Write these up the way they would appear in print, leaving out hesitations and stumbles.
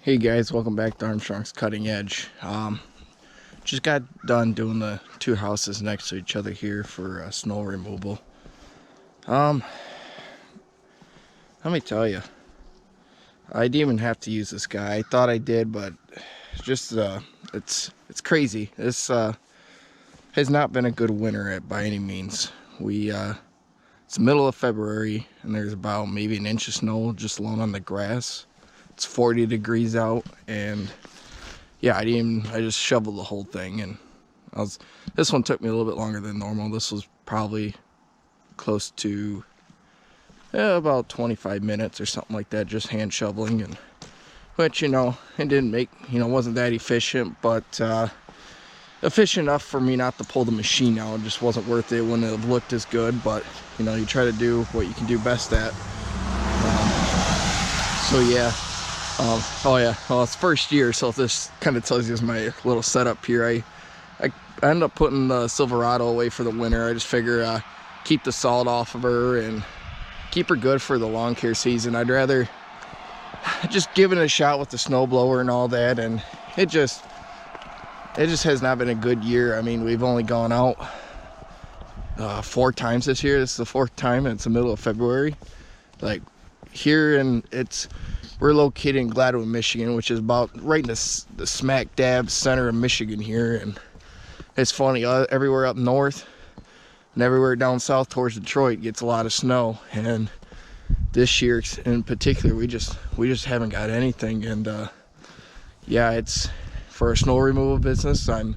Hey guys, welcome back to Armstrong's Cutting Edge. Just got done doing the two houses next to each other here for snow removal. Let me tell you, I didn't even have to use this guy. I thought I did, but just it's crazy. This has not been a good winter by any means. It's the middle of February and there's about maybe an inch of snow just alone on the grass. It's 40 degrees out, and yeah, I just shoveled the whole thing, and this one took me a little bit longer than normal. This was probably close to about 25 minutes or something like that, just hand shoveling, and which, it didn't make, wasn't that efficient, but efficient enough for me not to pull the machine out. It just wasn't worth it. It wouldn't have looked as good, but you try to do what you can do best at. So yeah. Oh yeah, well, it's first year, so this kind of tells you is my little setup here. I ended up putting the Silverado away for the winter. I just figure keep the salt off of her and keep her good for the lawn care season. I'd rather just give it a shot with the snowblower and all that, and it just has not been a good year. I mean, we've only gone out 4 times this year. This is the 4th time, and it's the middle of February. Like here, and we're located in Gladwin, Michigan, which is about right in the smack dab center of Michigan here. And it's funny, everywhere up north and everywhere down south towards Detroit gets a lot of snow. And this year in particular, we just haven't got anything. And yeah, it's for a snow removal business. I'm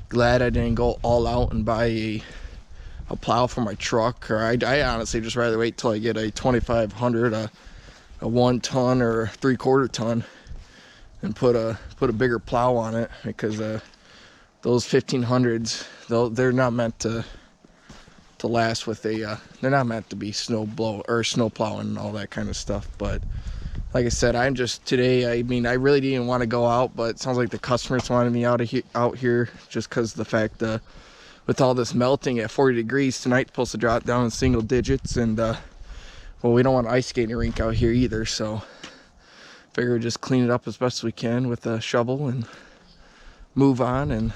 glad I didn't go all out and buy a plow for my truck. Or I honestly just rather wait till I get a 2500, a 1 ton or a 3/4 ton, and put a bigger plow on it, because those 1500s, they're not meant to last with they're not meant to be snow plowing and all that kind of stuff. But like I said, I really didn't want to go out, but it sounds like the customers wanted me out here just because the fact with all this melting at 40 degrees tonight, it's supposed to drop down in single digits, and well, we don't want an ice skating rink out here either, so figure we'd just clean it up as best we can with a shovel and move on. And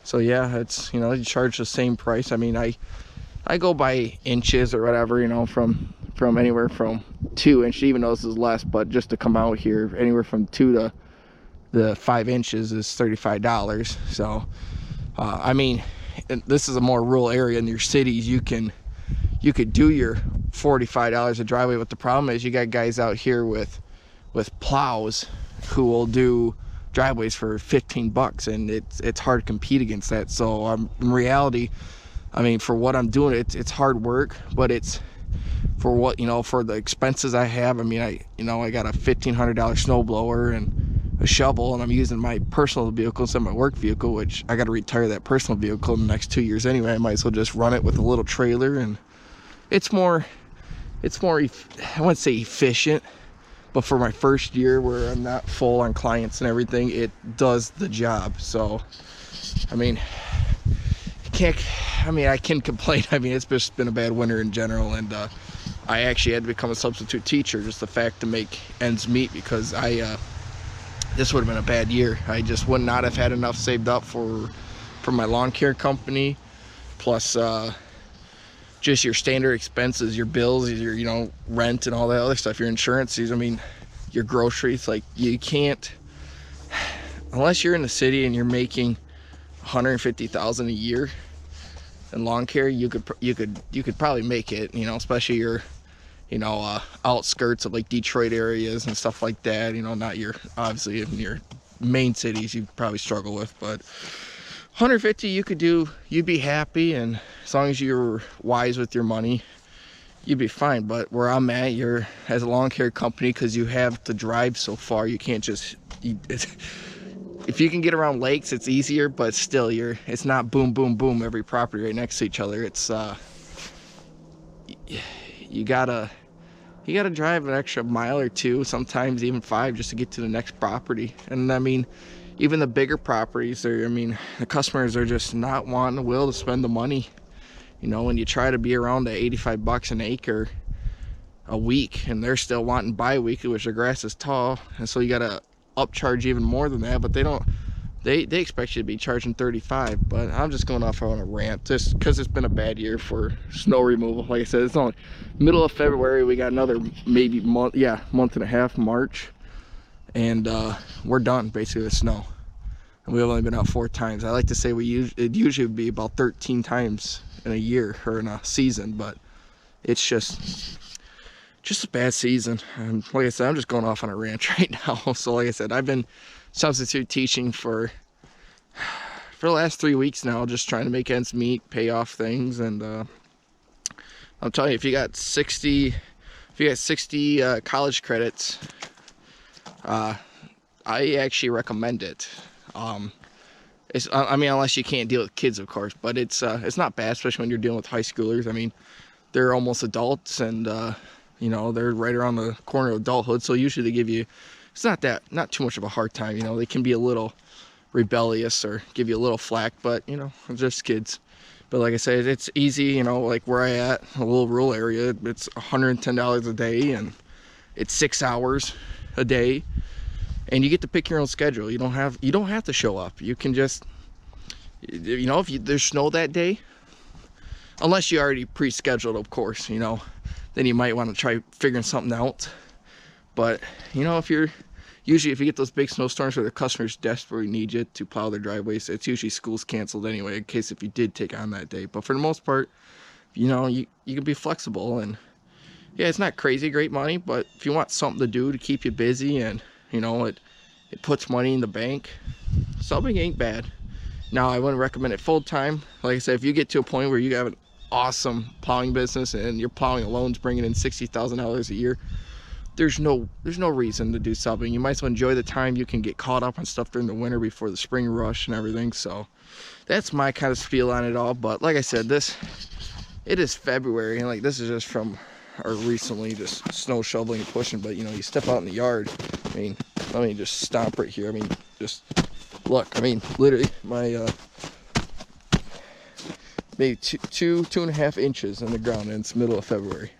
so yeah, it's, you charge the same price. I mean, I go by inches or whatever, from anywhere from 2 inches, even though this is less, but just to come out here, anywhere from 2 to the 5 inches is $35. So this is a more rural area. In your cities, you could do your $45 a driveway, but the problem is you got guys out here with plows who will do driveways for $15, and it's hard to compete against that. So in reality, for what I'm doing, it's hard work, but it's for what, for the expenses I have. I got a $1,500 snowblower and a shovel, and I'm using my personal vehicle instead of my work vehicle, which I got to retire that personal vehicle in the next 2 years anyway. I might as well just run it with a little trailer, and it's more I wouldn't say efficient, but for my first year where I'm not full on clients and everything, it does the job. So I can complain. It's just been a bad winter in general, and I actually had to become a substitute teacher, just the fact to make ends meet, because this would have been a bad year. I just would not have had enough saved up for my lawn care company, plus just your standard expenses, your bills, your rent and all that other stuff, your insurances, your groceries. Like, you can't, unless you're in the city and you're making $150,000 a year in lawn care, you could probably make it, especially your outskirts of like Detroit areas and stuff like that. Not obviously in your main cities you probably struggle with, but 150 you'd be happy, and as long as you're wise with your money, you'd be fine. But where I'm at, you're, as a lawn care company, because you have to drive so far, you can't just if you can get around lakes, it's easier, but still it's not boom boom boom every property right next to each other. It's you gotta drive an extra mile or 2, sometimes even 5, just to get to the next property. And even the bigger properties, the customers are just not wanting the will to spend the money. When you try to be around the $85 an acre, a week, and they're still wanting bi-weekly, which the grass is tall, and so you gotta upcharge even more than that. But they expect you to be charging 35. But I'm just going off on a rant just because it's been a bad year for snow removal. Like I said, it's only middle of February. We got another maybe month and a half, March, and we're done basically with snow. And we've only been out 4 times. I like to say it usually would be about 13 times in a year or in a season, but it's just a bad season. And like I said, I'm just going off on a rant right now. So like I said, I've been substitute teaching for the last 3 weeks now, just trying to make ends meet, pay off things. And I'm telling you, if you got 60 college credits, I actually recommend it. I mean, unless you can't deal with kids, of course, but it's not bad, especially when you're dealing with high schoolers. I mean, they're almost adults, and you know, they're right around the corner of adulthood, so usually they give you, it's not too much of a hard time. You know, they can be a little rebellious or give you a little flack, but you know, they're just kids. But like I said, it's easy. You know, like where I at, a little rural area, it's $110 a day, and it's 6 hours a day, and you get to pick your own schedule. You don't have to show up. You can just, you know, if there's snow that day, unless you already pre-scheduled, of course, you know, then you might want to try figuring something out. But you know, if you get those big snowstorms where the customers desperately need you to plow their driveways, it's usually school's canceled anyway, in case if you did take on that day. But for the most part, you know, you can be flexible. And yeah, it's not crazy great money, but if you want something to do to keep you busy, and you know, it puts money in the bank, subbing ain't bad. Now, I wouldn't recommend it full time. Like I said, if you get to a point where you have an awesome plowing business and your plowing alone's bringing in $60,000 a year, there's no reason to do subbing. You might as well enjoy the time. You can get caught up on stuff during the winter before the spring rush and everything. So that's my kind of spiel on it all. But like I said, it is February, and like this is just from or recently just snow shoveling and pushing. But you know, you step out in the yard, I mean, let me just stomp right here. I mean, just look, I mean, literally my maybe 2.5 inches in the ground, and it's middle of February.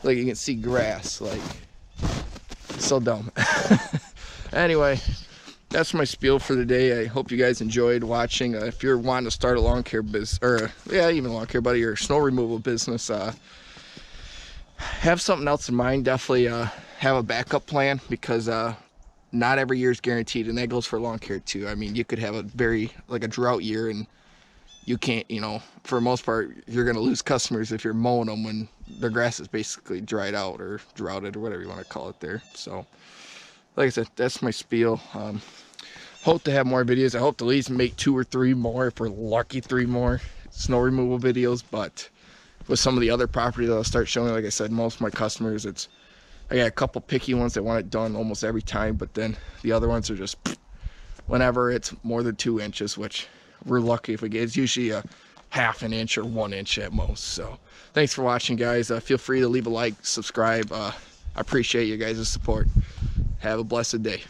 Like, you can see grass, like, so dumb. Anyway, that's my spiel for the day. I hope you guys enjoyed watching. If you're wanting to start a lawn care business, or even lawn care, buddy, or snow removal business, have something else in mind. Definitely have a backup plan, because not every year is guaranteed, and that goes for lawn care too. I mean, you could have a drought year, and you can't, you know, for the most part, you're going to lose customers if you're mowing them when their grass is basically dried out or droughted or whatever you want to call it there. So, like I said, that's my spiel. Hope to have more videos. I hope to at least make 2 or 3 more, if we're lucky, 3 more snow removal videos. But with some of the other property that I'll start showing, like I said, most of my customers, I got a couple picky ones that want it done almost every time, but then the other ones are just whenever it's more than 2 inches, which we're lucky if we get. It's usually a 1/2 inch or 1 inch at most. So thanks for watching, guys. Feel free to leave a like, subscribe. I appreciate you guys' support. Have a blessed day.